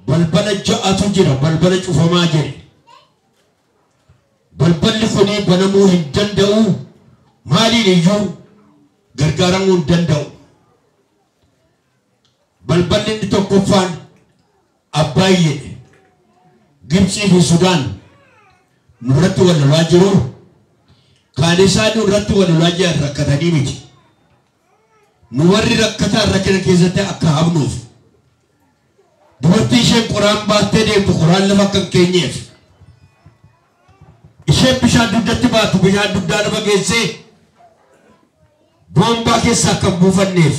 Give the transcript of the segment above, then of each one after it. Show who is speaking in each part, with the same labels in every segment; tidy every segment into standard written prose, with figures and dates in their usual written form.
Speaker 1: balbala ja'atu jira balbala cufamaa jira balballi kuni banamuu hin danda'u maaliin iyyuu gargaaramuu hin danda'u balballi inni tokkoffaan Abbaayye Gibxii fi Sudaan nurratti wal lolaa jiru kaan isaan nurratti wal lolaa jiran rakkatanii miti nu warri rakkataa rakkina keessatti akka habnuuf dubartii isheen qoraan baattee deemtu qoraan lafa akka keenyeef isheen bishaan dugdatti baatu bishaan dugdaa lafa geessee boombaa keessaa akka buufanneef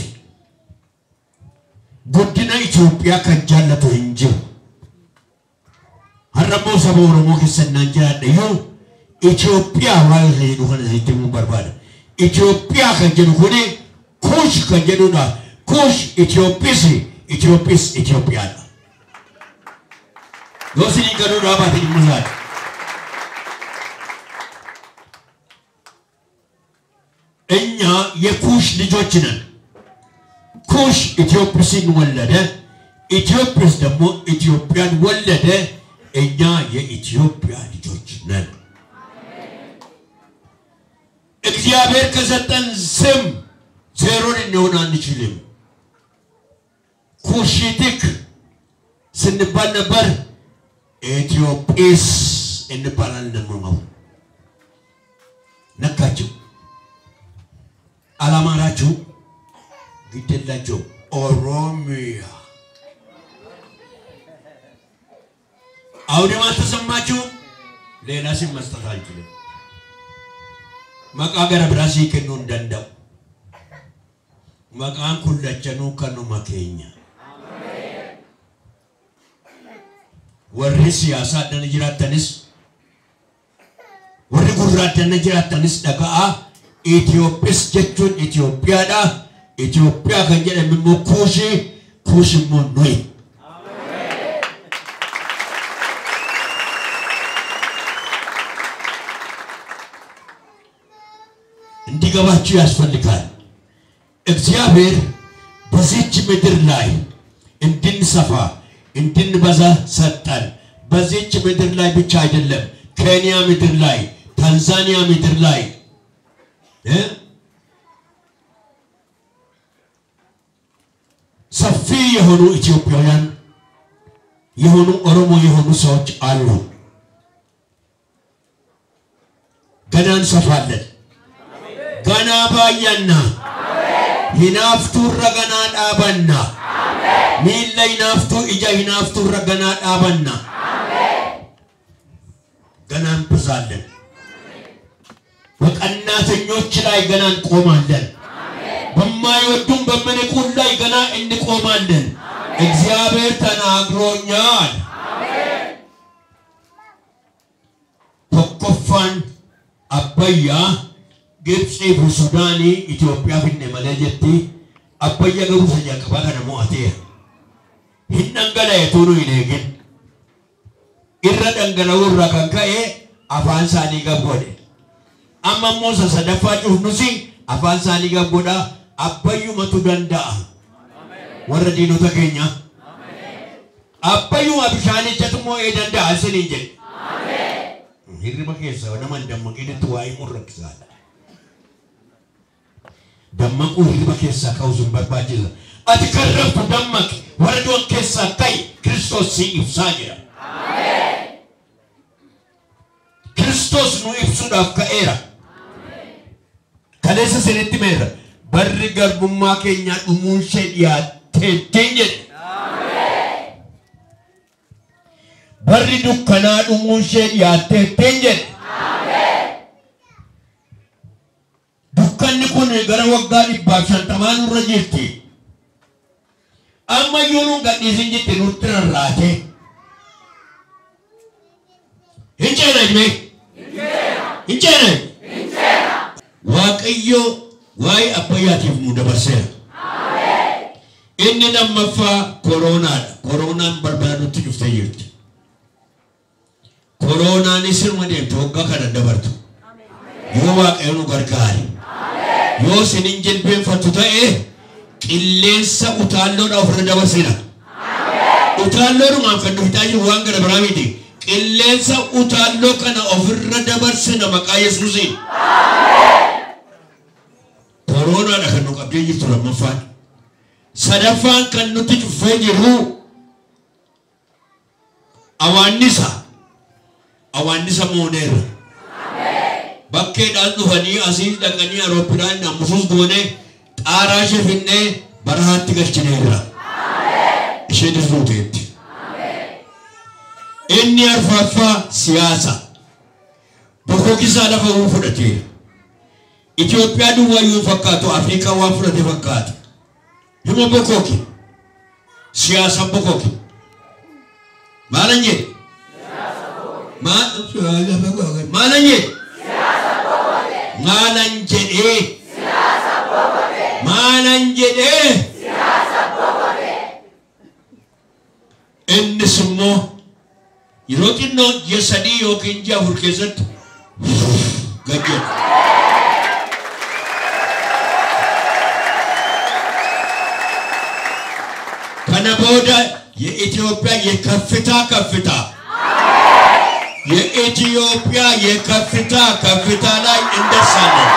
Speaker 1: guddina Itoophiyaa kan jaallatu hin jiru har'ammoo saba Oromoo keessannaan jiraadha yoo Itoophiyaa waan jedhu kana sitti himuu barbaada Itoophiyaa kan jedhu kuni Kuush kan jedhudha Kuush Itoophiis Itoophiyaadha yoo sinii gaduu dhaabaate dhimma isaati እኛ የኩሽ ልጆች ነን ኩሽ ኢትዮጵያን ወለደ ኢትዮጵያስ ደግሞ ኢትዮጵያን ወለደ እኛ የኢትዮጵያ ልጆች ነን እግዚአብሔር ከሰጠን ስም ዜሮን እንሆን አንችልም ኩሽቲክ ስንባል ነበር ኢትዮጵያስ እንባላለን ነው ነካችሁ አላማራችሁ ግደላችሁ ኦሮሚያ አውደማ ተሰማችሁ ሌላ ስም መስጠት አልችልም መቃገረ ብራሲ ከኑ እንደንደው መቃን ኩለቸኑ ከኑ ማከኛ አሜን ወርሲ ያሳደን ጅራተንስ ወር ጉራተን ጅራተንስ ደጋ ኢትዮጵያስ ጀቹን ኢትዮጵያዳ ኢትዮጵያ ከጀለ ምሞኩሽ ኩሽሞ ኖይ አሜን እንዲገባችሁ ያስፈልጋል እግዚአብሔር በዚች ምድር ላይ እንድንሰፋ እንድንበዛ ሰጠን በዚች ምድር ላይ ብቻ አይደለም ኬንያ ምድር ላይ ታንዛኒያ ምድር ላይ ሰፊ የሆኑ ኢትዮጵያውያን የሆኑ ኦሮሞ የሆኑ ሰዎች አሉ ገና እንሰፋለን ገና ባያና ሂናፍቱ ረገና ዳባና ሚል ላይ ናፍቱ እጃ ሂናፍቱ ረገና ዳባና ገና እንብዛለን በቀናተኞች ላይ ገና እንቆማለን በማይወዱም በመነቁን ላይ ገና እንቆማለን እግዚአብሔር ተናግሮኛል አሜን ተቆፋን አባያ ግብጽ ሱዳኒ ኢትዮጵያ ፍነ መለጀቲ አባያ ገቡ ሰጃ ከባታ ደሞ አቴ ሂንንገላ የቶኑ ይነግን ይረደንገላው ረከንከኤ አፋንሳኒ ገቦደ አማሞ ሰደፋጩ ኑሲ አፋንሳኒ ገቦዳ አባዩ መቱ ደንዳ አሜን ወረዲኑ ተገኛ አሜን አባዩ አብሻኒ ጀትሞ ኤደንዳ አስኒጀ አሜን ሂርማ ከሰ ወነማን ደሞ ቂደቱ ዋይ ሙረክሳለ ደመቁ ሂርማ ከሰ ካውዙን በርባጅለ አትከረፉ ደመቅ ወረዶን ከሰ ታይ ክርስቶስ ይፍሳጀ አሜን ክርስቶስ ነው ይፍሱዳፍ ከኤራ ከለሰ ሰነቲ ሜራ በር ገርቡማ ከኛ ዱሙን ሸዲያ ተተኘ አሜን በር ዱከና ዱሙን ሸዲያ ተተኘ አሜን ዱከን ኩን ገረ ወጋ ዲባብ ሸንተማኑ ረጅርቲ አማዩኑ ጋዲስን ጅት ኑትራራቴ እንጨነኝ እንጨነኝ ዋቀዮ ዋይ አባያቲፍ ሙደበሰ አሜን እንነመፋ ኮሮናን በርባዱት ይፍተይርት ኮሮናን ስር ወደም ተወጋ ከደበርቱ ዮ ዋቀዩ ገርጋሪ ዮ ሲንጀል ቤን ፈቱታኤ ቂሌንሳ ኡታሎ ዳፍረ ደበሰና አሜን utaalloon waan kan dhuftaa jiru waan gara biraa miti. Qilleensa utaalloo kana ofirra dabarsina maqaa Yesuusiin. Koronaadha kan nu qabdee jirtu lammaffaan. Sadaffaan kan nuti cufee jiru awaannisa mooneerra. Bakkeedhaan dhufanii asii dhaqanii arooppiidhaan namusus goone xaaraa ishee finnee barahaatti galchineerra. Isheenis duuteetti. Inni arfaffaa siyaasa. Bokokkisaa lafa uu fudhateera. Itoophiyaa duwwaayyuu fakkaatu Afrikaa waan fudhate fakkaata. Hima bokokki. Siyaasa bokokki. Maalan jedhe? Maalan jedhe? Maalan jedhee? Maalan jedhee? Innis immoo yeroo xinnoo ji'a 3 yookiin ji'a 4 keessatti gaggeedha. Kana booda የኢትዮጵያ የከፍታ የኢትዮጵያ የከፍታ ላይ እንደርሳለን።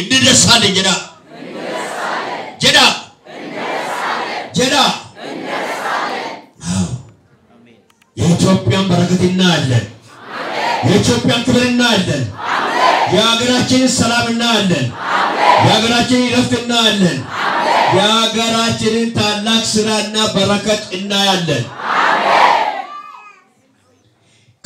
Speaker 1: እንደርሳለን ጀዳ የኢትዮጵያን በረከት እናያለን። የኢትዮጵያን ክብር እናያለን። የሀገራችንን ሰላም እናያለን። የሀገራችንን ረፍት እናያለን። የሀገራችንን ታላቅ ስራና በረከት እናያለን።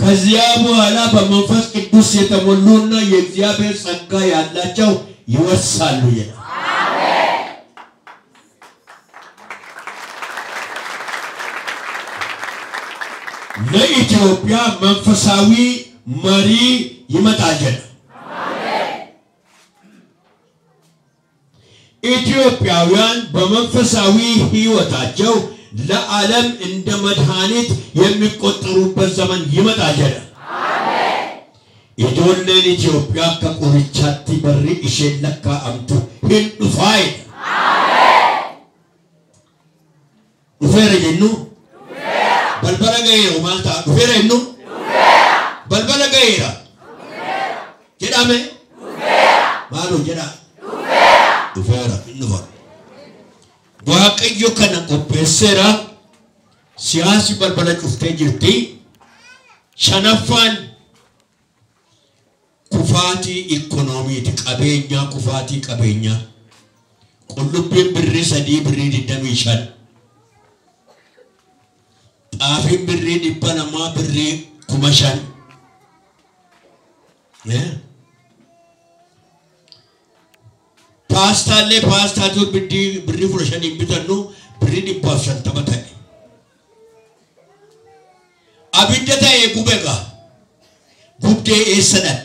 Speaker 1: ከዚያ በኋላ በመንፈስ ቅዱስ የተሞሉና የእግዚአብሔር ጸጋ ያላቸው ይወርሳሉ ይላል። ለኢትዮጵያ መንፈሳዊ መሪ ይመጣል። ኢትዮጵያውያን በመንፈሳዊ ህይወታቸው ለዓለም እንደ መድኃኒት የሚቆጠሩበት ዘመን ይመጣል። ኢጆሌን ኢትዮጵያ ከቆርቻቲ በሪ ኢሼለካ አምቱ ሂንዱፋይ ዱፌረ ጀኑ በልበለ ገይሮ ማልታ ዱፌረ ኑ በልበለ ገይራ ጀዳሜ ማሉ ጀዳ ዱፌራ ኑፋ waaqayyo kana qopheesseera. Siyaasi balbala cuftee jirti. Shanaffaan kufaatii ikoonomiiti. Kufaatii qabeenyaa. Qullubbiin birrii 3 birrii 25. Xaafiin birrii 200 birrii 5,000. Pasta tu birri furashani bitanu birri di pashan tamatani. Abidata e gubega gubde e sadat.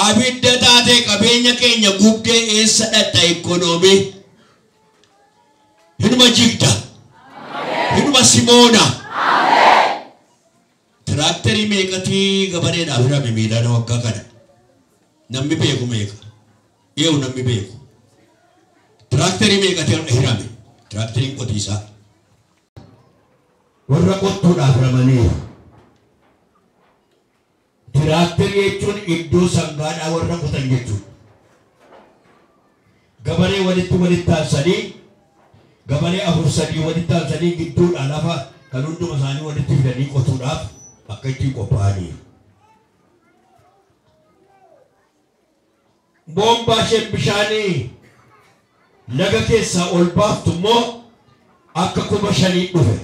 Speaker 1: Abidata te kabenya Kenya gubde e sadat ekonomi. Hinuma jigda. Hinuma simona. Trakteri mekati gabane na afira mimila na wakakana. Namni beeku meeqa yoo namni beeku trakterii meeqatu hirame trakteriin qotiisaa warra qottuudhaaf ramanii trakterii jechuun iddoo sangaadhaa warra qotan jechuudha. Gabaree walitti taasisanii gabaree 4-3 walitti taasisanii gidduudhaa lafa kan hunduma isaanii walitti fidanii qotuudhaaf akka ittiin qophaa'anii. Bomba shembishani laga keessa ol baaftu immoo akka kuma 5 dhufe.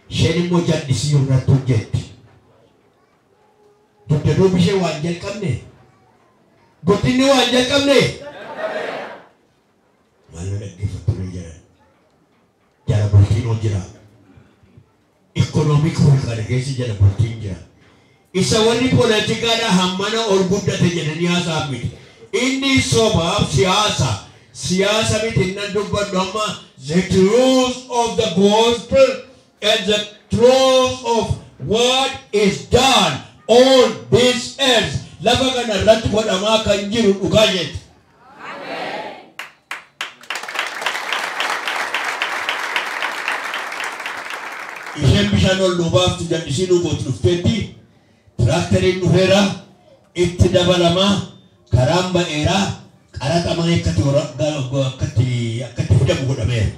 Speaker 1: Isheen immoo jallisii irratti hojjetti. Dugdadoo bishee waan jalqabne godinni waan jalqabne maal dhaggeeffattu jira. Jala bultiin hojjira. Ikonoomik hulkana keessi jala bultiin jira. Isa warri poolitikaadha hammana ol guddate jedhanii haasaa miti. Inni soba siyasa mitinna dubbadhamma the truth of the gospel and the truth of what is done on this godhamaa kan jiru dhugaa jette. Isheen bishaan ol dhubaaftu jallisii dhugooti dhufteetti tiraakteriin dhufeera itti dabalamaa karaan ba'eeraa qaraxamaa akkatti fidamu godhameera.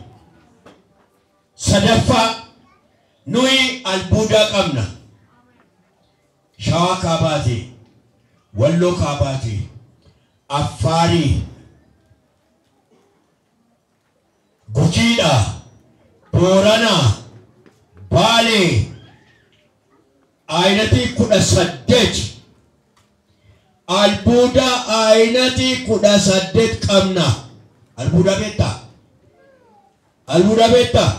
Speaker 1: Sadaffaa nuyi albuudaa qabna. Shawaa Kaabaati, Walloo Kaabaati, Affaarii, Gujiidha, Booranaa, Baalee, ayinatii 18 albuuda ayinatii 18 qabna. Albuuda beektaa? Albuuda beektaa?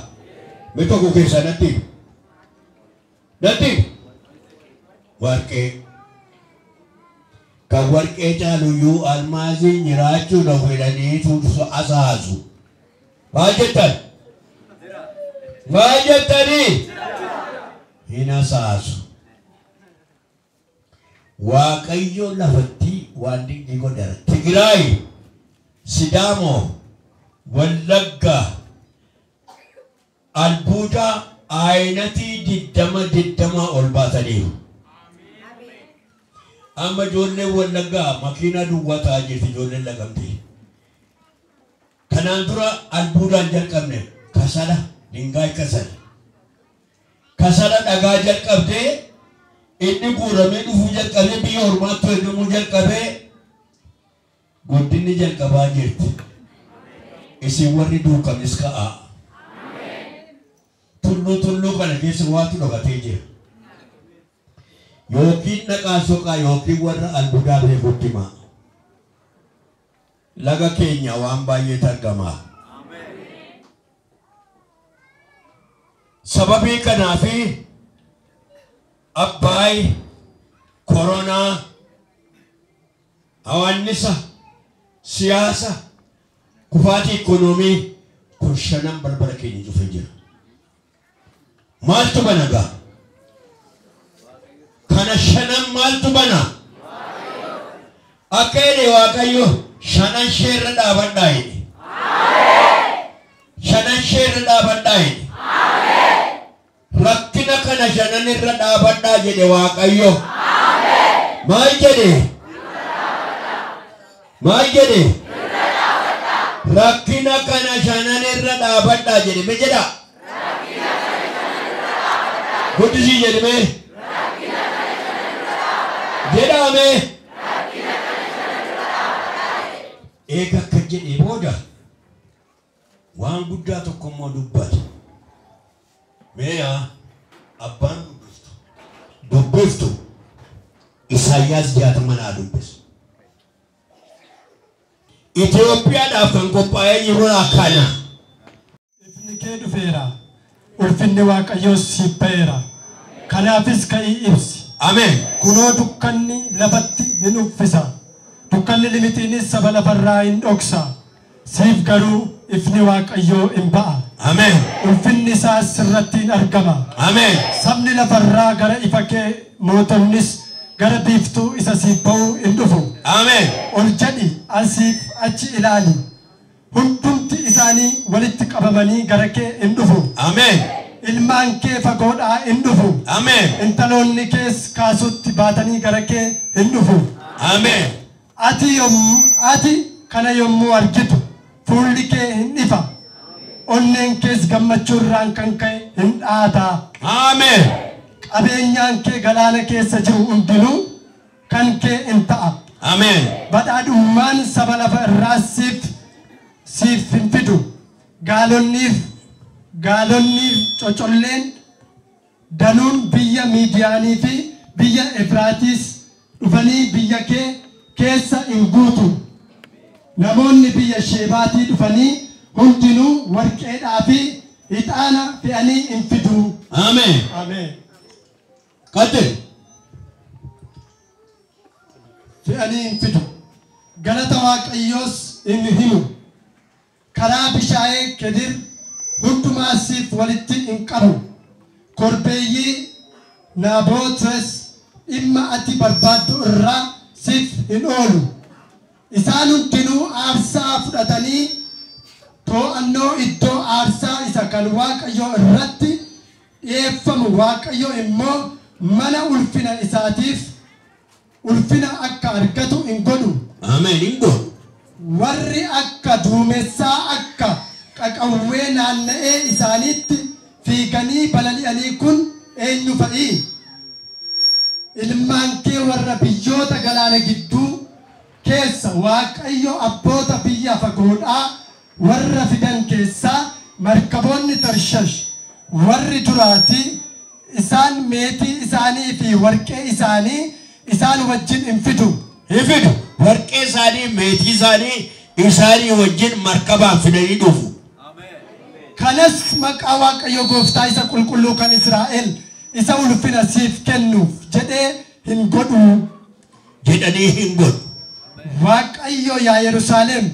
Speaker 1: Mee tokko keessaa natti warqee kan warqee caaluyyuu almaazii nyiraachuudha fedhaniitu asaasu. Maal jettan? Maal jettanii? Hin asaasu. Waaqayyo lafatti waan dinqii godhara. Tigraay, Sidaamoo, Wallagga, albuuda ayinatii 20 ol baataniiru. Amma ijoolleen Wallaggaa makiina duwwataa jirti ijoolleen Lagamtee. Kanaan dura albuudaan jalqabne kasala dingaay kasala dhagaa jalqabdee inni guuramee dhufuu jalqabee biyya ormaatti ergamuu jalqabee guddinni jalqabaa jirti. Isin warri duukamis ka'aa. Tulluu kana keessa waatu dhokatee jira. Yookiin naqaa soqaa yookiin warra albuudaa beekutti himaa. Laga keenya waan baay'eetu argama. Sababii kanaafi Abbaay, Koronaa, hawaannisa, siyaasa, kufaatii ikonoomii kun shanan balbala keenya cufee jira. Maaltu bana gaa? Kana shanan maaltu bana? Akka jedhe Waaqayyo shanan sheerra dhaabadhaa jedhe. Shanan sheerra dhaabadhaa jedhe. Rakkina kana shanan irra dhaabadhaa jedhe Waaqayyo. Maal jedhe? Maal jedhe? Rakkina kana shanan irra dhaabadhaa jedhe. Me jedha? Guddisii jedhame? Jedhame? Eega akka jedhee booda waan guddaa tokko immoo dubbate. Meeyaa abbaan dubbiftu Isaayyaas 60 dubbisu. Itoophiyaadhaaf kan qophaa'ee jiru akkana.
Speaker 2: Ifni kee dhufeera. Ulfinni Waaqayyoos siif ba'eera. Kanaafis ka'ii ibsi.
Speaker 1: Ameen.
Speaker 2: Kunoo dukkanni lafatti hin uffisa. Dukkanni limitiinis saba lafarraa hin dhoksa. Siif garuu ifni Waaqayyoo hin ba'a.
Speaker 1: Ameen.
Speaker 2: Ulfinni isaas sirratti hin argama.
Speaker 1: Ameen.
Speaker 2: Sabni lafarraa gara ifa kee, mootonnis gara biiftuu isa siif ba'uu hin dhufu.
Speaker 1: Ameen.
Speaker 2: Ol jedhi asiif achi ilaali. Hundumti isaanii walitti qabamanii gara kee hin dhufu.
Speaker 1: Ameen.
Speaker 2: Ilmaan kee fagoodhaa hin dhufu.
Speaker 1: Ameen.
Speaker 2: Intaloonni kees kaasutti baatanii gara kee hin dhufu.
Speaker 1: Ameen.
Speaker 2: Ati kana yommuu argitu fuulli kee hin ifa. Onneen kees gammachuurraan kan ka'e hin dhaata.
Speaker 1: Ameen.
Speaker 2: Qabeenyaan kee galaana keessa jiru hundinuu kan kee hin ta'a.
Speaker 1: Ameen.
Speaker 2: Badhaadhummaan saba lafa irraa siif hin fidu. Gaalonniif cocolleen danuun biyya Miidiyaanii fi biyya Efraatis dhufanii biyya kee keessa hin guutu. Namoonni biyya Sheebaatii dhufanii hundinuu warqeedhaa fi ixaana fe'anii hin fidu.
Speaker 1: Ameen.
Speaker 2: Ameen.
Speaker 1: Qatte.
Speaker 2: Fe'anii hin fidu. Galata Waaqayyoos hin himu. Karaa bishaayee Kedir hundumaa siif walitti hin qabu. Korbeeyyii Naabotes dhimma ati barbaaddu irraa siif hin oolu. Isaan hundinuu aarsaa fudhatanii to'annoo iddoo aarsaa isa kan Waaqayyo irratti dhiyeeffamu Waaqayyo immoo mana ulfina isaatiif ulfina akka argatu hin godhu.
Speaker 1: Ameen hin godhu.
Speaker 2: Warri akka duumessaa akka qaqawwee naanna'ee isaaniitti fiiganii balali'anii kun eenyu fa'i? Ilmaan kee warra biyyoota galaana gidduu keessa Waaqayyo abboota biyya fagoodhaa warra fidan keessaa markaboonni Tarshish warri duraati isaan meetii isaanii fi warqee isaanii isaan wajjin hin fidu. Warqee isaanii meetii isaanii wajjin markabaan fidanii dhufu. Kanas maqaa Waaqayyo Gooftaa isa qulqulluu kan Israa'el isa ulfina siif kennuuf jedhanii hin godhu. Waaqayyo yaa Yerusaalem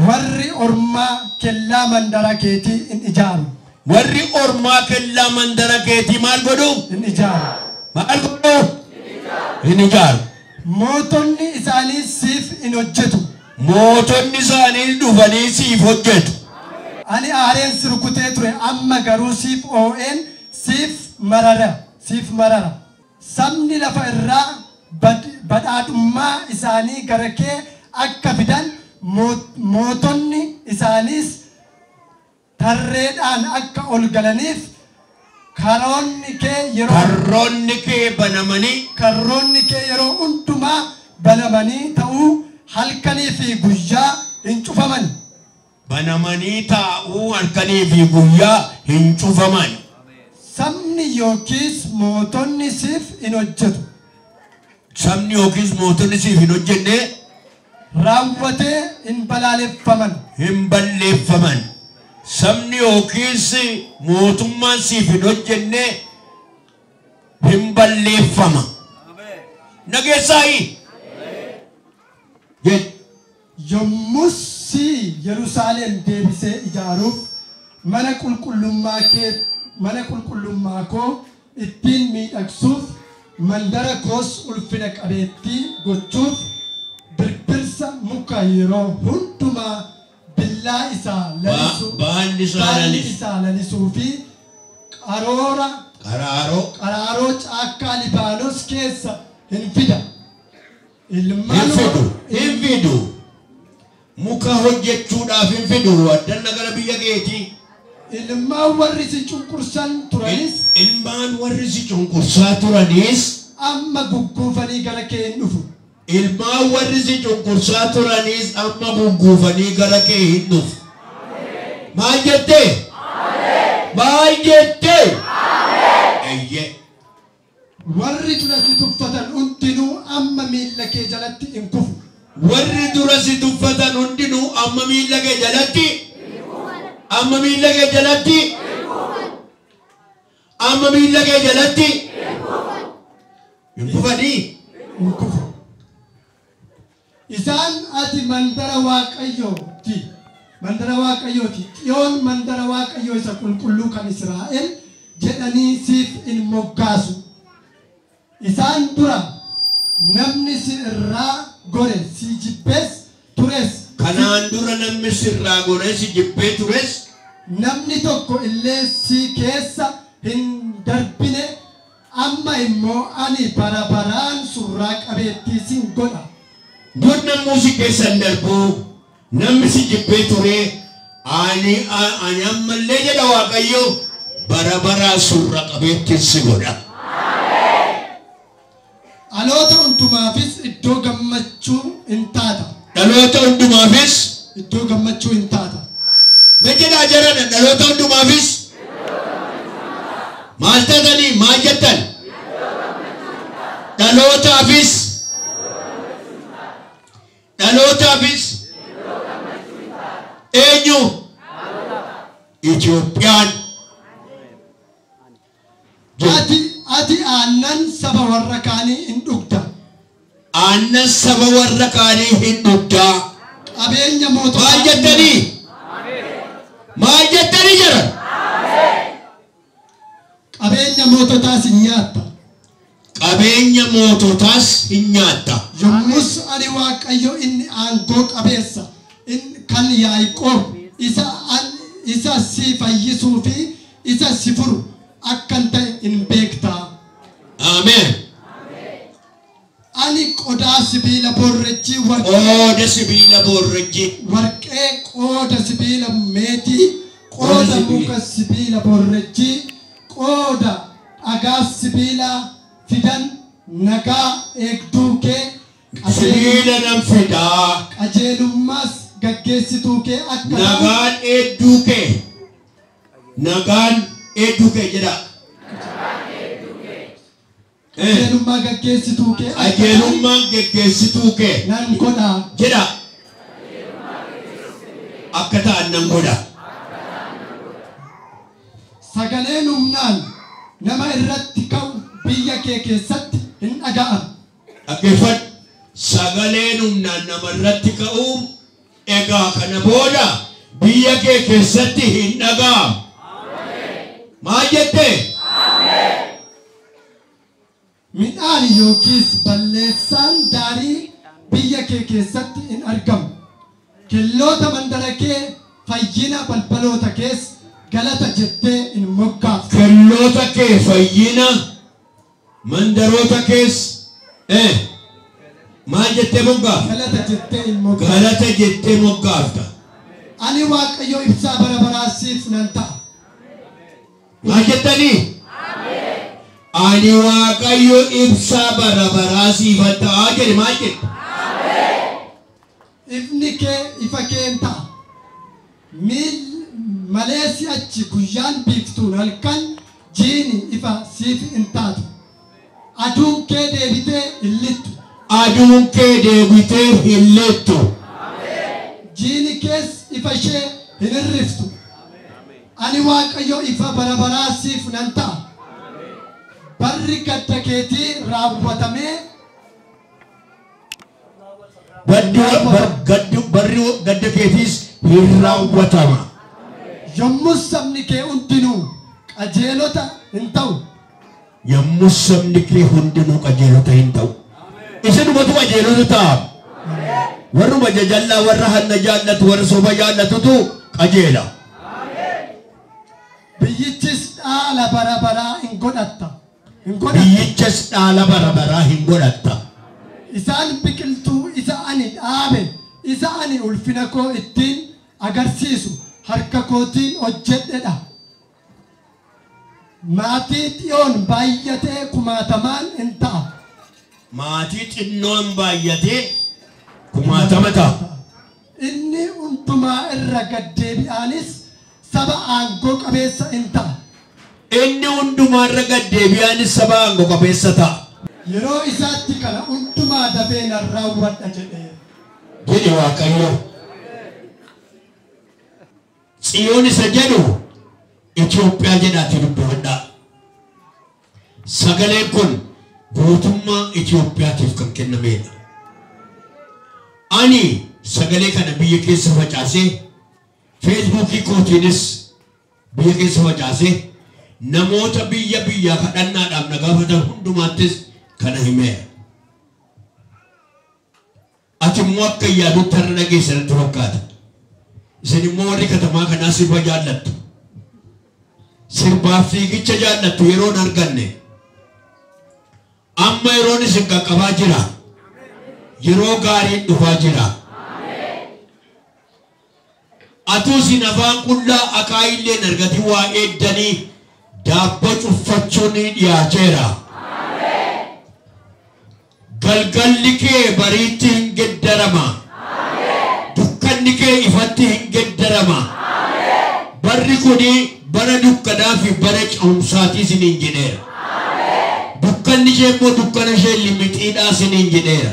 Speaker 2: warri ormaa kellaa mandara keetii in ijaaru.
Speaker 1: Warri ormaa kellaa mandara keetii maal godhu?
Speaker 2: In ijaaru.
Speaker 1: Maal godhu? In ijaaru.
Speaker 2: Mootonni isaanii siif in hojjetu.
Speaker 1: Mootonni isaanii dhufanii siif hojjetu.
Speaker 2: Ani aareen si rukutee ture amma garuu siif oo'een siif marara. Sabni lafa irraa badhaadhummaa isaanii gara kee akka fidan mootonni isaaniis tarreedhaan akka ol galaniif karroonni kee yeroo hundumaa banamanii ta'uu halkanii fi guyyaa hin cufaman.
Speaker 1: Banamanii taa'uu halkanii fi guyyaa hin cufaman.
Speaker 2: Sabni yookiis mootonni siif hin hojjetu.
Speaker 1: Sabni yookiis mootonni siif hin hojjenne
Speaker 2: raawwatee hin
Speaker 1: balleeffaman. Sabni yookiis mootummaan siif hin hojjenne hin balleeffama. Nageessaayi.
Speaker 2: Yommus Yerusaalem deebisee ijaaruuf mana qulqullummaa koo ittiin miidhagsuuf mandara koos ulfina qabeettii gochuuf birbirsa muka yeroo hundumaa billaa isaa lalisuu fi qaraaroo caakkaa Libaanos keessa hin fida.
Speaker 1: Hin fidu. Muka hojjechuudhaaf hin fidu. Addanna gara biyya keetii.
Speaker 2: Ilmaan warri si cunqursaa
Speaker 1: turanis
Speaker 2: amma gugguufanii gara kee hin dhufu.
Speaker 1: Ilmaan warri si cunqursaa turanis amma gugguufanii gara kee hin dhufu. Maal jettee? Eeyyee.
Speaker 2: Warri dura si tuffatan hundinuu amma miilla kee jalatti hin kufu.
Speaker 1: Warri dura si tuffatan hundinuu amma miilla kee jalatti hin kufanii.
Speaker 2: Isaan ati mandara Waaqayyooti. Xiyoon mandara Waaqayyoo isa qulqulluu kan Israa'el jedhanii siif in moggaasu. Isaan dura namni si irraa gore si jibbees tures.
Speaker 1: Kanaan dura namni si irraa gore si jibbee tures.
Speaker 2: Namni tokko illee si keessa hin darbine amma immoo ani bara baraan surraa qabeettii sin godha.
Speaker 1: Dur namni si keessa hin darbu namni si jibbee ture ani ammallee jedha Waaqayyo bara baraan surra qabeettii si godha.
Speaker 2: Dhaloota hundumaafis iddoo gammachuu hin taata.
Speaker 1: Dhaloota hundumaafis
Speaker 2: iddoo gammachuu hin taata.
Speaker 1: Mejedhaa jarana dhaloota hundumaafis maal taatanii maal jettan? Dhalootaafis eenyu? Itoophiyaan.
Speaker 2: Ati aannan saba warra kaanii hin dhugda.
Speaker 1: Aannan saba warra kaanii hin dhugda.
Speaker 2: Qabeenya moototaa.
Speaker 1: Maal jettanii jiran?
Speaker 2: Qabeenya moototaas hin nyaatta.
Speaker 1: qabeenya moototaas hin nyaatta.
Speaker 2: Yommus ani Waaqayyo inni aangoo qabeessa kan Yaaqoob isa si fayyisuu fi isa si furu akkan ta'e hin beekta.
Speaker 1: Amen.
Speaker 2: Ani qodaa sibiila borrejjii
Speaker 1: qooda sibiila borrejjii
Speaker 2: warqee qooda sibiila meetii qooda muka sibiila borrejjii qooda dhagaa sibiila fidan nagaa eegduu kee
Speaker 1: sibiila nan fidaa
Speaker 2: qajeelummaas gaggeessituu kee akka
Speaker 1: nagaan eegduu kee jedha.
Speaker 2: qajeelummaa gaggeessituu kee
Speaker 1: qajeelummaan gaggeessituu kee
Speaker 2: nan godha
Speaker 1: jedha. akka ta'an nan godha.
Speaker 2: sagaleen humnaan nama irratti ka'u biyya kee keessatti hin dhaga'amu.
Speaker 1: Dhaggeeffadhu. Sagaleen humnaan nama irratti ka'u egaa kana booda biyya kee keessatti hin dhaga'amu. Maal jettee? Midhaan
Speaker 2: yookiis balleessaan daarii biyya kee keessatti hin argamu. Kelloota mandara kee fayyina balbaloota kees galata jettee hin moggaaftu.
Speaker 1: Kelloota kee fayyina mandaroota kees maal jettee moggaafta? Galata jettee moggaafta.
Speaker 2: Ani Waaqayyo ibsaa bara baraa siif nan ta'a.
Speaker 1: Maal jettanii? Ani Waaqayyo ibsaa bara baraa siif ta'a jedhe. Maal jedhe?
Speaker 2: Ifni kee ifa kee hin ta'a. Malee si'achi guyyaan biiftuun halkan jiini ifa siif hin taatu. Aduun kee deebitee hin lixxu.
Speaker 1: Aduun kee deebitee hin lixxu.
Speaker 2: Jiini kees ifa ishee hin hirriftu. Ani Waaqayyo ifa bara baraa siif nan ta'a. Barri gadda keetii raawwatamee
Speaker 1: barri gadda keetiis hin raawwatama.
Speaker 2: Yommus sabni kee hundinuu qajeelota hin ta'u.
Speaker 1: Yommus sabni kee hundinuu qajeelota hin ta'u. Isinumatu qajeelota ta'a. Warruma jajallaa warra hanna jaallatu warra soba jaallatutu qajeela.
Speaker 2: Biyyichis dhaala bara baraa hin godhatta.
Speaker 1: Biyyichis dhaala bara baraa hin godhatta.
Speaker 2: Isaan biqiltuu isa ani dhaabe isa ani ulfina koo ittiin agarsiisu harka kootiin hojjedhedha. Maatii Xiyoon baay'atee kumaatamaan hin ta'a.
Speaker 1: Maatii xinnoon baay'atee kumaatama ta'a.
Speaker 2: Inni hundumaa irra gaddeebi'aanis saba aangoo qabeessa hin ta'a.
Speaker 1: Inni hundumaa irra gaddeebi'aanis saba aangoo qabeessa ta'a.
Speaker 2: Yeroo isaatti kana hundumaa dafee nan raawwadha jedhee.
Speaker 1: Jedhe Waaqayyo. Xiyoon isa jedhu Itoophiyaa jedhaati dubbifadhaa. Sagaleen kun guutummaa Itoophiyaatiif kan kennamedha. Ani sagalee kana biyya keessa facaasee Feesbuukii kootiinis biyya keessa facaasee namoota biyyaa kadhannaadhaaf na gaafatan hundumaattis kana himeera. Ati immoo akka yaadutti har'a dhageessanatti fakkaata. Isin immoo warri katamaa kanaa sirba jaallattu. Sirbaaf fiigicha jaallattu yeroon arganne. Amma yeroon isin qaqqabaa jira. Yeroo gaariin dhufaa jira. Atuu isin afaan qullaa akaayillee argati waa eeddanii daabbo cuffachuun dhiyaateera. Galgalli kee bariitti hin geddarama. Dukkanni kee ifatti hin geddarama. Barri kuni bara dukkanaa fi bara ce'umsaatii isiniin jedheera. Dukkanni ishee immoo dukkana ishee limixiidhaa isiniin jedheera.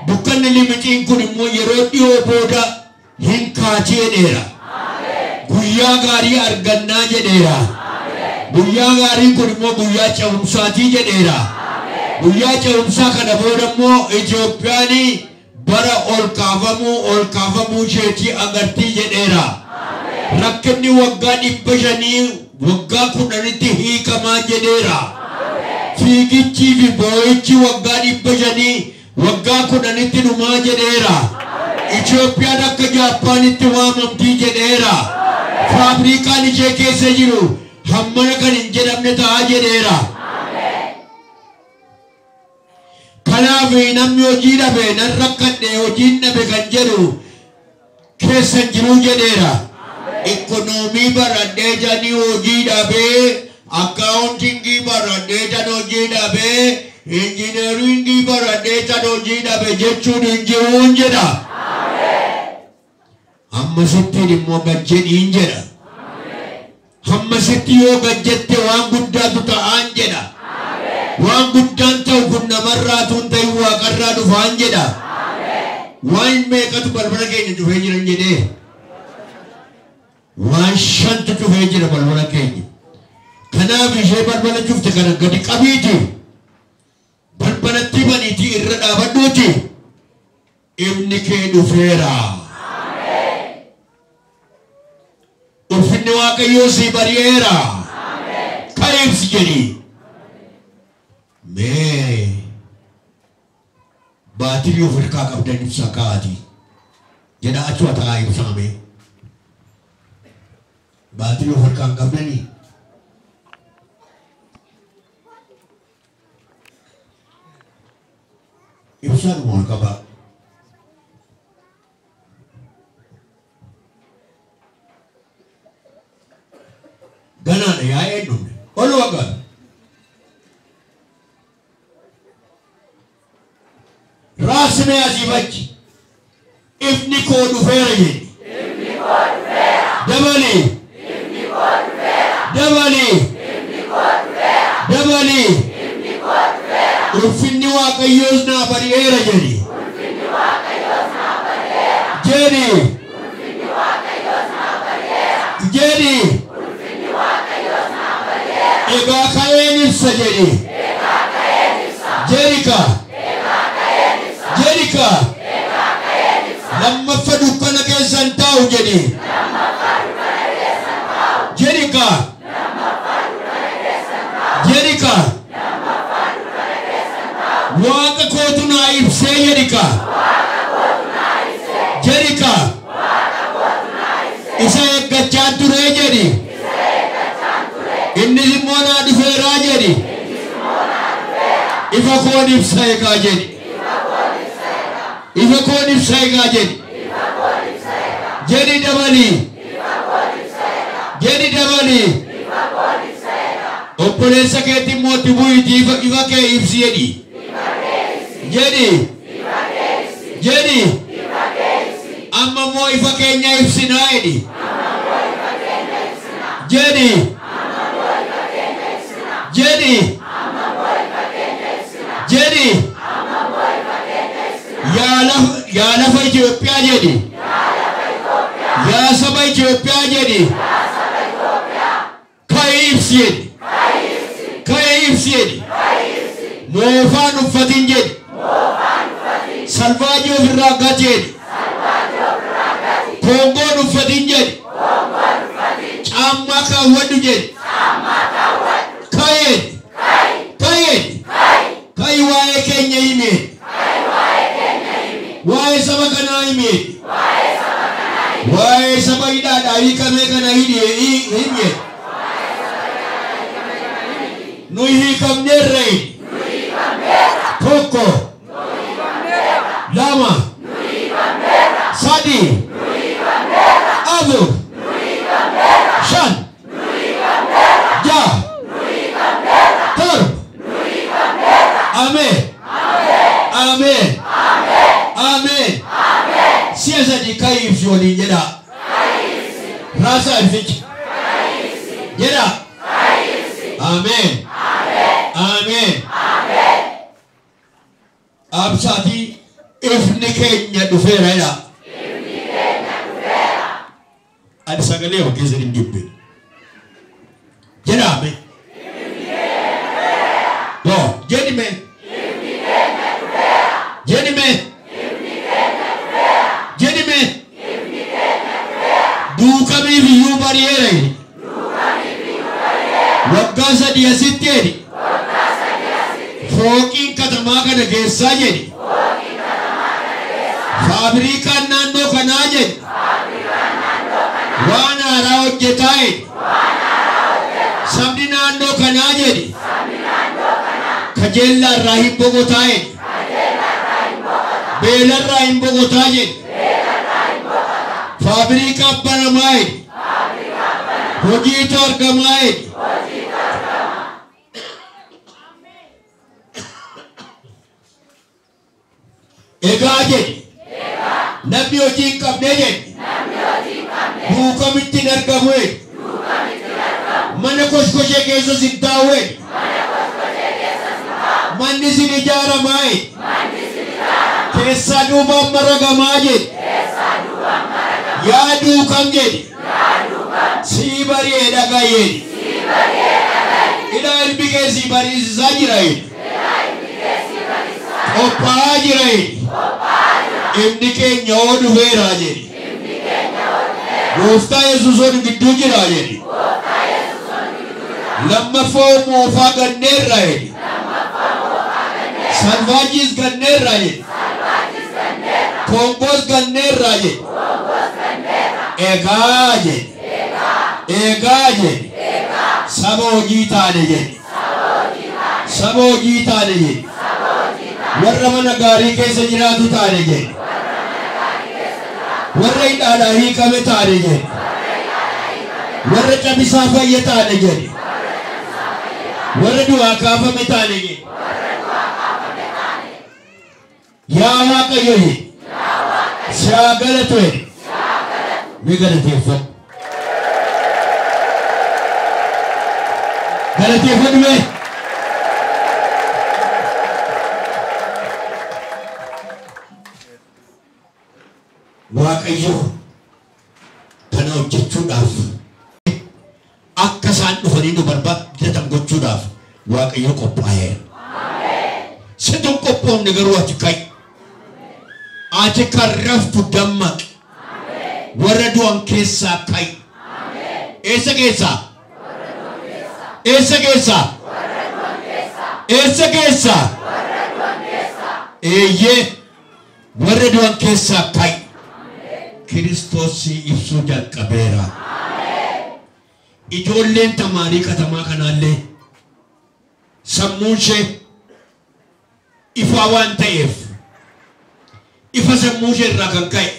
Speaker 1: Dukkanni limixiin kun immoo yeroo dhiyoo booda hin kaati jedheera. Guyyaa gaarii argannaa jedheera. Guyyaa gaarii kun immoo guyyaa ce'umsaatii jedheera. Guyyaa ce'umsaa kana booda immoo Itoophiyaan bara ol kaafamuu isheetii agartii jedheera. Rakkinni waggaa 500 waggaa 10tti hiikamaa jedheera. fiigichi fi boo'ichi waggaa 500 waggaa 10tti dhumaa jedheera. Itoophiyaan akka Jaappaanitti waamamtii jedheera. Faabirikaan ishee keessa jiru hammana kan hin jedhamne ta'aa jedheera. Kanaaf namni hojii dhabe nan rakkadhe hojiin dhabe kan jedhu keessa jiru jedheera. Ikonoomii baradhee janii hojii dhabee akkaawuntingii baradhee jan hojii dhabee injineeringii baradhee jan hojii dhabe jechuun hin jiruun jedha. Hammasittiin immoo gajjedhiin jedha. Hammasitti yoo gajjette waan guddaatu ta'aan jedha. Waan guddaan ta'u kun namarraatu hin ta'in waaqarraa dhufaan jedha. Waan meeqatu balbala keenya cufee jiran jedhee. Waan 5tu cufee jira balbala keenya. Kanaaf ishee balbala cufte kana gadi qabiiti. Balbalatti baniitii irra dhaabadhuuti. Ifni kee dhufeera. Ulfinni Waaqayyoo si bari'eera. Ka'eebsi jedhi. Mee baatirii of harkaa qabdan ibsa kaa'ati. Jedha achuma ta'aa ibsame. Baatirii of harkaa qabdanii. Ibsaadhuma ol qabaa. Ganaadha yaa eenyumne. Ol waggaa. Raasime asii bachi. Ifni koo dhufeera jedhi. Dabali. Dabali. Dabali. Ulfinni Waaqayyoos naa bari'eera jedhi. Jedhi. Jedhi. Egaa ka'een ibsa jedhi. Jerika. Jerika. Lammaffa dukkana keessan taa'u jedhi. Jerika. Jerika. Waaqa kootu naa ibsee jedhika. Jerika. Isa eeggachaa turee jedhi. Inni immoo naa dhufeeraa jedhi. Ifa koon ibsa eegaa jedhi. Ifa koon ibsa eegaa jedhi. Jedhi dabali. Jedhi dabali. Obboleessa keetti mootii bu'iiti ifa kee ibsi jedhi. Jedhi. Jedhi. Amma moo ifa keenya ibsinaa jedhi. Jedhi. Jedhi. Jedhi. Yaa lafa Itoophiyaa jedhi. Yaa saba Itoophiyaa jedhi. Ka'ee ibsi jedhi. Ka'ee ibsi jedhi. Moofaan uffatin jedhi. Salvaajii ofirraa gati jedhi. Kongoon uffatin jedhi. Caammaa kaawwadhu jedhi. Ka'ee. Ka'ee. Ka'ee waa'ee keenya hime. Waa'ee saba kanaa hime. Waa'ee saba hidhaadhaa hiikamee kana hime. Nuyi hiikamneerra. Tokko. Lama. Sadi. Afur. Shan. Jaha. Torba. Amen. Amen. Amen. Siasa di ka'ee ibsi waliin jedha. Raasaa ibsichi. Jedha. Amen. Amen. Absaatii ifni keenya dhufeera jedha. Ani sagalee of keessa hin jibbe. Jedha amen. Yoo jedhi mee. Jedhi mee. Jedhi mee. Duukamiif iyyuu bari'eera jedhi. Waggaa 3 asitti jedhi. Fokiin katamaa kana keessaa jedhi. Faabirikaan naannoo kanaa jedhi. Waan haaraa hojjetaa jedhi. Sabni naannoo kanaa jedhi. Kajeellaa irraa hin boqotaa jedhi. Beela irraa hin boqotaa jedhi. Faabirikaa banamaa jedhi. Hojiitu argamaa jedhi. Egaa jedhi. Namni hojii hin qabne jedhi. Duukamitti hin argamu jedhi. Mana koshkoshee keessa sin taa'u jedhi. Manni sin ijaaramaa jedhi. Keessaa duubaan maragamaa jedhi. Yaa duukam jedhi. Sii bari'ee dhagaa jedhi. Ilaa ilmi kee sii bariisisaa jira jedhi. Qophaa'aa jira jedhi. Ilmi keenya oo dhufeera jedhi. Gooftaa Yesuus ol gidduu jira jedhi. Lammaffaa moofaa ganneerra jedhi. Salvaajis ganneerra jedhi. Kongoos ganneerra jedhi. Egaa jedhi. Egaa jedhi. Saba hojii taane jedhi. Saba hojii taane jedhi. Warra mana gaarii keessa jiraatu taane jedhi. Warra hidhaadhaa hiikame taane jedhi. Warra cabisaa fayye taane jedhi. Warra du'aa kaafame taane jedhi. Yaa Waaqayyo jedhi. Si haa galatu jedhi. Mi galateeffadhu. Galateeffadhu mee. Waaqayyo kana hojjechuudhaaf akka isaan dhufanii nu barbaadatan gochuudhaaf Waaqayyo qophaa'eera. Situ qophoomne garuu ati ka'i. Ati kan raftu dammaqi. Warra du'an keessaa ka'i. Eessa keessaa? Eessa keessaa? Eessa keessaa? Eeyyee warra du'an keessaa ka'i. Kiristoos ibsuu jalqabeera. Ijoolleen tamaarii katamaa kanaallee sammuun ishee ifaa waan ta'eef ifa sammuu ishee irraa kan ka'e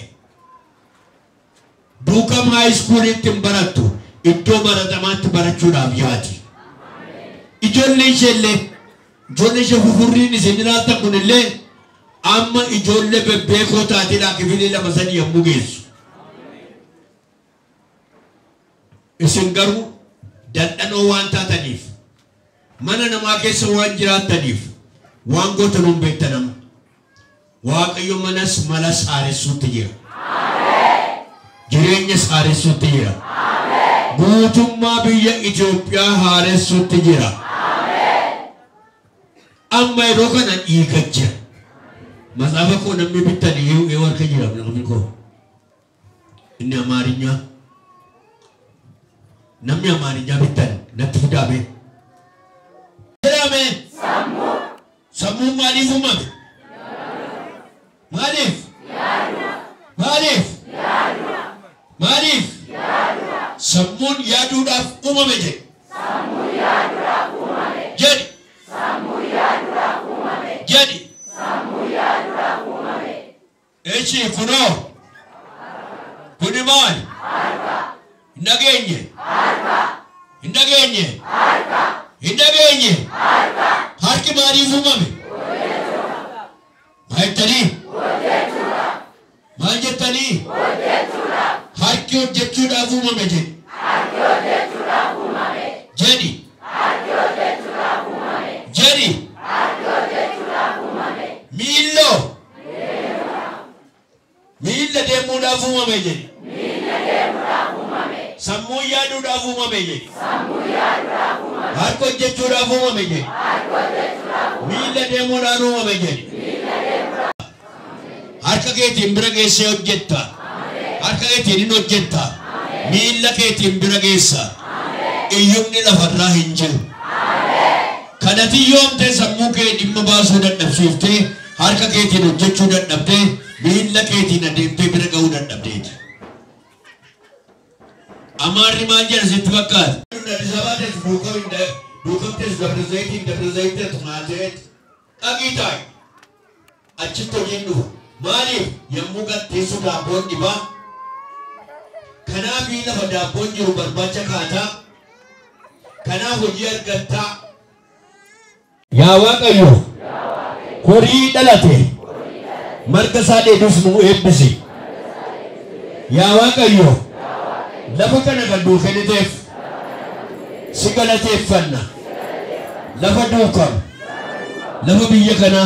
Speaker 1: duukam haayiskuuliitti hin barattu iddoo baratamaatti barachuudhaaf yaati. Ijoolleen ishee fufurriin isin jiraatan kunillee amma ijoollee bebbeekoo taatedhaa kifilii 2-3 yommuu geessu. Isin garuu dadhanoo waan taataniif mana namaa keessa waan jiraataniif waan gootan hin beektan. Waaqayyo manas mala saaressuutti jira. Jireenya saaressuutti jira. Guutummaa biyya Itoophiyaa haaressuutti jira. Amma yeroo kana dhiiga jira. Matsaafa koo namni bitanii warka jira namni koo. Inni Amaarinyaa. Namni Amaarinyaa bittan natti fidaame. Fidaame. Sammuu maaliif uumame? Maaliif? Maaliif? Maaliif? Sammuun yaaduudhaaf uumame jedhe. Jedhi. Jedhi. Echi kunoo. Kuni maali? Hin dhageenye. Hin dhageenye. Hin dhageenye. Harki maaliif uumame? Maal jettanii? Maal jettanii? Harki hojjechuudhaaf uumame jedhi. Jedhi. Jedhi. Miilloo. Miilla deemuudhaaf uumame jedhi. Sammuu yaaduudhaaf uumame jedhi. Harka hojjechuudhaaf uumame jedhi. Miilla deemuudhaan uumame jedhi. Harka keetiin bira geessee hojjetta. Harka keetiin hin hojjetta. Miilla keetiin bira geessa. Iyyumni lafarraa hin jiru. Kanati yoomte sammuu kee dhimma baasuu dadhabsiiftee harka keetiin hojjechuu dadhabdee miilla keetiin adeemtee bira ga'uu dadhabdeeti. Amaarri maal jedha sitti fakkaata? Addis Abaates duukamtes Dabra Zayitiin tumaateet dhaqii taa'e achitti hojiin dhufa. Maaliif yommuu gatteessu daabboon dhibaa? Kanaaf lafa daabboon jiru barbaacha kaataa. Kanaaf hojii argattaa. Yaa Waaqayyo horii dhalate marga isaa dheedus nu eebbisi. Yaa Waaqayyo lafa kana kan nuu kenniteef si galateeffanna. Lafa duukam lafa biyya kana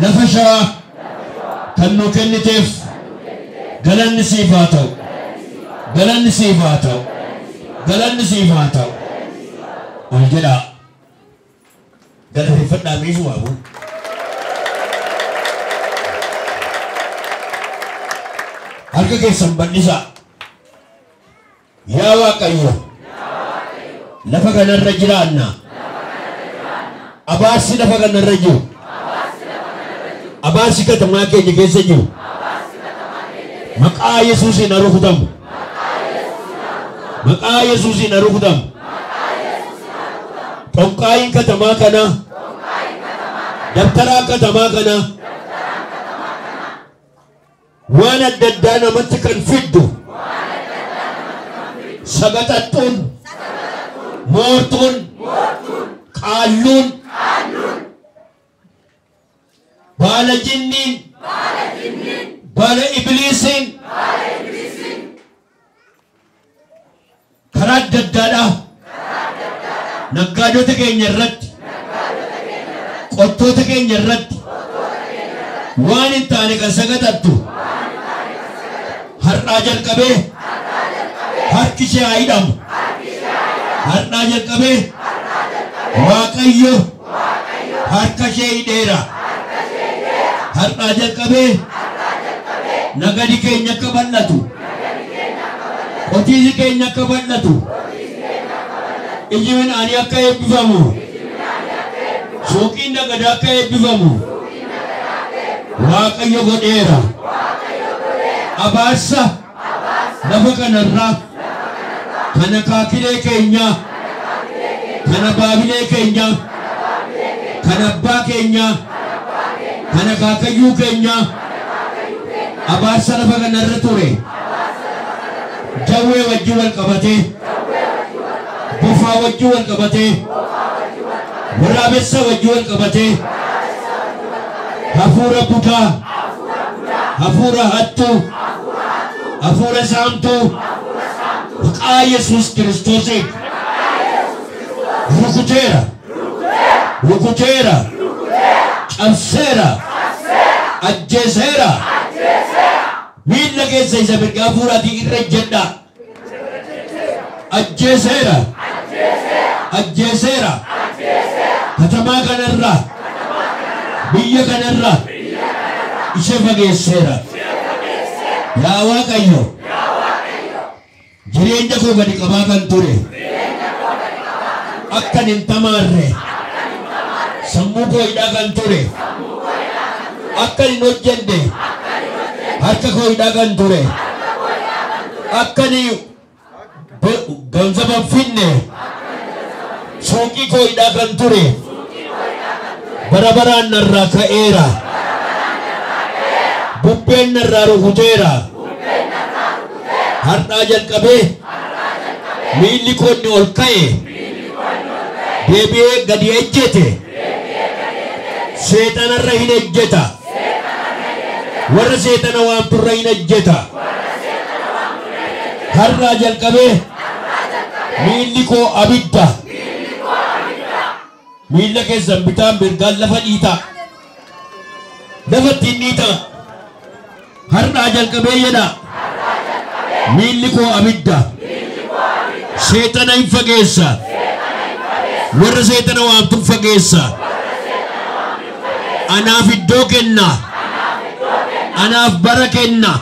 Speaker 1: lafa shawaa kan nuu kenniteef galanni siif haa ta'u. Galanni siif haa ta'u. Galanni siif haa ta'u. Ol jedhaa. Galateeffadhaa meeshu waabu. Harka keessan bal'isaa. Yaa Waaqayyo lafa kanarra jiraanna. Abaarsi lafa kanarra jiru. Abaarsi katamaa keenya keessa jiru. Maqaa Yesuusiin haa rukutamu. Maqaa Yesuusiin haa rukutamu. Xonqaayin katamaa kana dabtaraa katamaa kana waan adda addaa namatti kan fiddu sagaxaxxuun moortuun qaalluun baala jinniin baala ibliisiin karaa adda addaadhaa naggaadota keenya irratti qottoota keenya irratti waan hin taane kan sagaxattu har'aa jalqabee harki ishee haa hidhamu. Har'aa jalqabee Waaqayyo harka ishee hidheera. Har'aa jalqabee nagadi keenya akka bal'atu, qotiisi keenya akka bal'atu, iji midhaanii akka eebbifamu, suuqiin nagadaa akka eebbifamu Waaqayyo godheera. Abaarsa lafa kanarraa kana kaakilee keenya, kana baabilee keenya, kana abbaa keenya, kana kaakayyuu keenya abaarsa lafa kanarra ture. Jawwee wajjin wal qabatee, bofaa wajjin wal qabatee, waraabessa wajjin wal qabatee, hafuura budaa, hafuura hattuu, hafuura saamtuu maqaa Yesuus Kiristoosiin rukuteera, rukuteera, cabseera, ajjeeseera. Miilla keessa isa mirgaa hafuuraatiin irra ejjedhaa. Ajjeeseera, ajjeeseera. Katamaa kanarraa, biyya kanarraa ishee fageesseera. Yaa Waaqayyo jireenya koo gadi qabaa kan ture akkan hin tamaarre sammuu koo hidhaa kan ture akkan hin hojjenne harka koo hidhaa kan ture akkan ganzaba finne suuqii koo hidhaa kan ture bara baraan narraa ka'eera. Bubbeen narraa rukuteera. Har'aa jalqabee miilli koo inni ol ka'e deebi'ee gadi ejjete. Seexanarra hin ejjeta. Warra seexana waamturra hin ejjeta. Har'aa jalqabee miilli koo abidda. Miilla keessan bitaan mirgaan lafa dhiita. Lafa ittiin dhiita. Har'aa jalqabee jedha. Miilli koo abidda. Seexana hin fageessa. Warra seexana waamtu fageessa. Anaaf iddoo kenna. Anaaf bara kenna.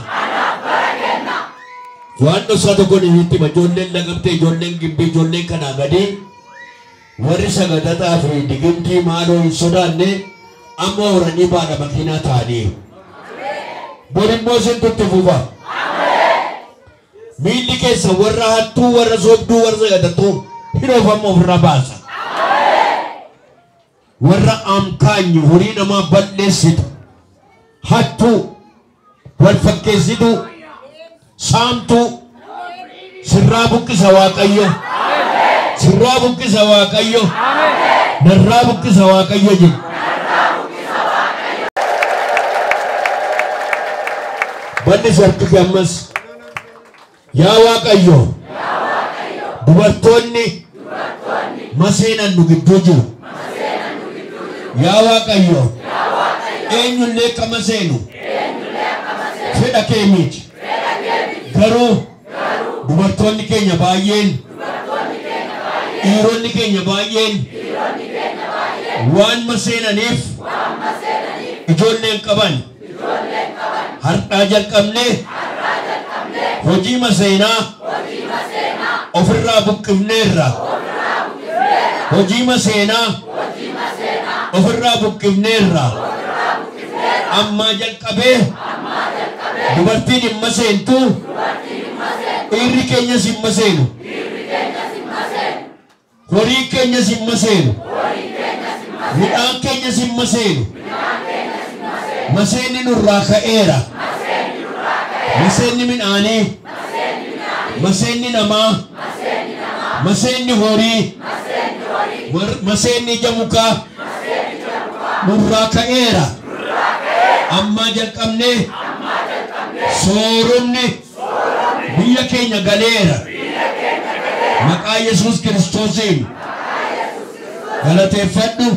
Speaker 1: Waan dhoksaa tokkoon isitti hima. Ijoolleen lagamtee, ijoolleen gibbii, ijoolleen kanaa gadii warri sagadataa fi digimtii maaloo hin sodaanne amma horanii baadha makiinaa ta'anii borimmoo isin tuttufufa miilli keessa warra hattuu warra sobduu warra sagadatuu hidhoofamma ofirraa baasa warra amkaanyu horii namaa balleessitu hattuu wal fakkeessitu saamtuu sirraa buqqisa waaqayyo sirraa buqqisa waaqayyo narraa buqqisa waaqayyo jedhu banni sartuki ammas yaa waaqayyo dubartoonni maseenan nu gidduu jiru yaa waaqayyo eenyullee kama seenu fedha kee miti garuu dubartoonni keenya baay'een dhiironni keenya baay'een waan maseenaniif ijoolleen qaban har'aa jalqabnee hojii maseenaa ofirraa buqqifneerra hojii maseenaa ofirraa buqqifneerra ammaa jalqabee dubartiin hin maseentu dhiirri keenyas hin maseenu horii keenyas hin maseenu midhaan keenyas hin maseenu maseenni nurraa ka'eera maseenni midhaanii maseenni namaa maseenni horii maseenni ija mukaa nurraa ka'eera amma jalqabnee sooromni biyya keenya galeera maqaa Yesuus Kiristoosiin galateeffadhu